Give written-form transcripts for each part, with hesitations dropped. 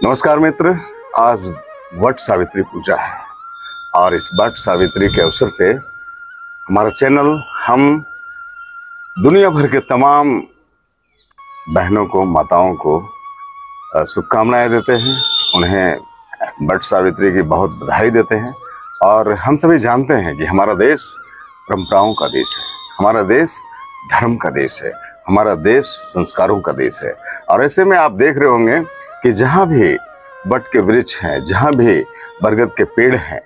नमस्कार मित्र, आज वट सावित्री पूजा है और इस वट सावित्री के अवसर पे हमारा चैनल हम दुनिया भर के तमाम बहनों को, माताओं को शुभकामनाएं देते हैं। उन्हें वट सावित्री की बहुत बधाई देते हैं। और हम सभी जानते हैं कि हमारा देश परंपराओं का देश है, हमारा देश धर्म का देश है, हमारा देश संस्कारों का देश है। और ऐसे में आप देख रहे होंगे कि जहाँ भी वट के वृक्ष हैं, जहाँ भी बरगद के पेड़ हैं,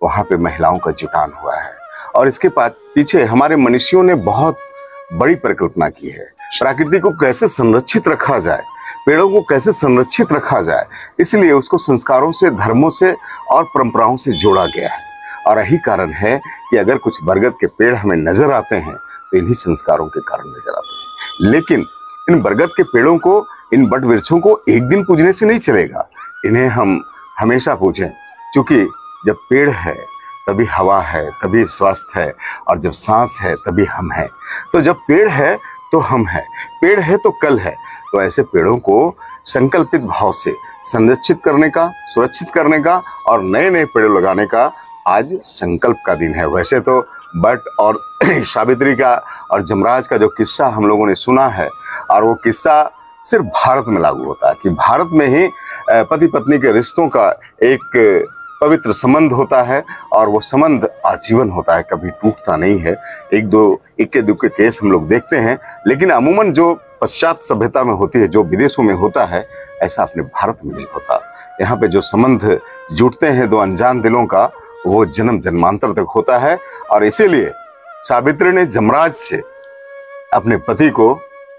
वहाँ पे महिलाओं का जुटान हुआ है। और इसके पीछे हमारे मनीषियों ने बहुत बड़ी परिकल्पना की है। प्रकृति को कैसे संरक्षित रखा जाए, पेड़ों को कैसे संरक्षित रखा जाए, इसलिए उसको संस्कारों से, धर्मों से और परंपराओं से जोड़ा गया है। और यही कारण है कि अगर कुछ बरगद के पेड़ हमें नजर आते हैं तो इन्हीं संस्कारों के कारण नजर आते हैं। लेकिन इन बरगद के पेड़ों को, इन वट वृक्षों को एक दिन पूजने से नहीं चलेगा, इन्हें हम हमेशा पूजें। क्योंकि जब पेड़ है तभी हवा है, तभी स्वास्थ्य है, और जब सांस है तभी हम हैं। तो जब पेड़ है तो हम हैं, पेड़ है तो कल है। तो ऐसे पेड़ों को संकल्पित भाव से संरक्षित करने का, सुरक्षित करने का और नए नए पेड़ लगाने का आज संकल्प का दिन है। वैसे तो वट और सावित्री का और जमराज का जो किस्सा हम लोगों ने सुना है, और वो किस्सा सिर्फ भारत में लागू होता है कि भारत में ही पति पत्नी के रिश्तों का एक पवित्र संबंध होता है, और वो संबंध आजीवन होता है, कभी टूटता नहीं है। एक दो इक्के दुक्के केस हम लोग देखते हैं, लेकिन अमूमन जो पश्चात सभ्यता में होती है, जो विदेशों में होता है, ऐसा अपने भारत में नहीं होता। यहाँ पे जो संबंध जुड़ते हैं दो अनजान दिलों का, वो जन्म जन्मांतर तक होता है। और इसीलिए सावित्री ने जमराज से अपने पति को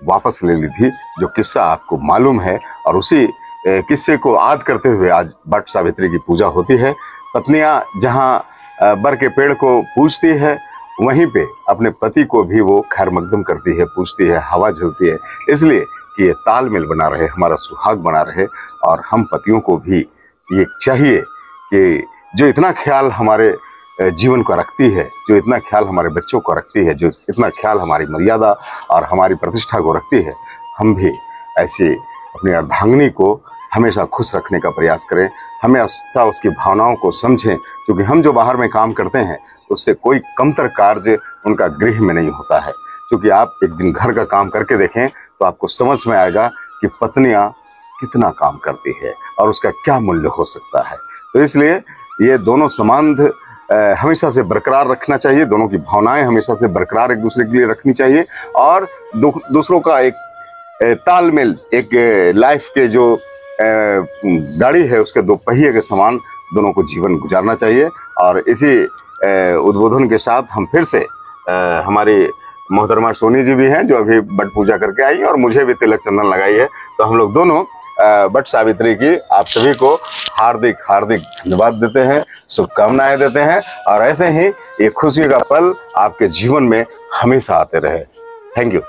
वापस ले ली थी, जो किस्सा आपको मालूम है। और उसी किस्से को याद करते हुए आज वट सावित्री की पूजा होती है। पत्नियां जहां बर के पेड़ को पूजती है, वहीं पे अपने पति को भी वो खैर मकदम करती है, पूजती है, हवा झलती है, इसलिए कि ये तालमेल बना रहे, हमारा सुहाग बना रहे। और हम पतियों को भी ये चाहिए कि जो इतना ख्याल हमारे जीवन को रखती है, जो इतना ख्याल हमारे बच्चों को रखती है, जो इतना ख्याल हमारी मर्यादा और हमारी प्रतिष्ठा को रखती है, हम भी ऐसी अपनी अर्धांगिनी को हमेशा खुश रखने का प्रयास करें, हमेशा उसकी भावनाओं को समझें। क्योंकि हम जो बाहर में काम करते हैं उससे कोई कमतर कार्य उनका गृह में नहीं होता है। क्योंकि आप एक दिन घर का काम करके देखें तो आपको समझ में आएगा कि पत्नियां कितना काम करती है और उसका क्या मूल्य हो सकता है। तो इसलिए ये दोनों संबंध हमेशा से बरकरार रखना चाहिए, दोनों की भावनाएं हमेशा से बरकरार एक दूसरे के लिए रखनी चाहिए, और दूसरों का एक तालमेल, एक लाइफ के जो गाड़ी है उसके दो पहिए के समान दोनों को जीवन गुजारना चाहिए। और इसी उद्बोधन के साथ हम फिर से हमारी मोहतरमा सोनी जी भी हैं, जो अभी वट पूजा करके आई, और मुझे भी तिलक चंदन लगाई है। तो हम लोग दोनों वट सावित्री की आप सभी को हार्दिक हार्दिक धन्यवाद देते हैं, शुभकामनाएं देते हैं। और ऐसे ही ये खुशी का पल आपके जीवन में हमेशा आते रहे। Thank you.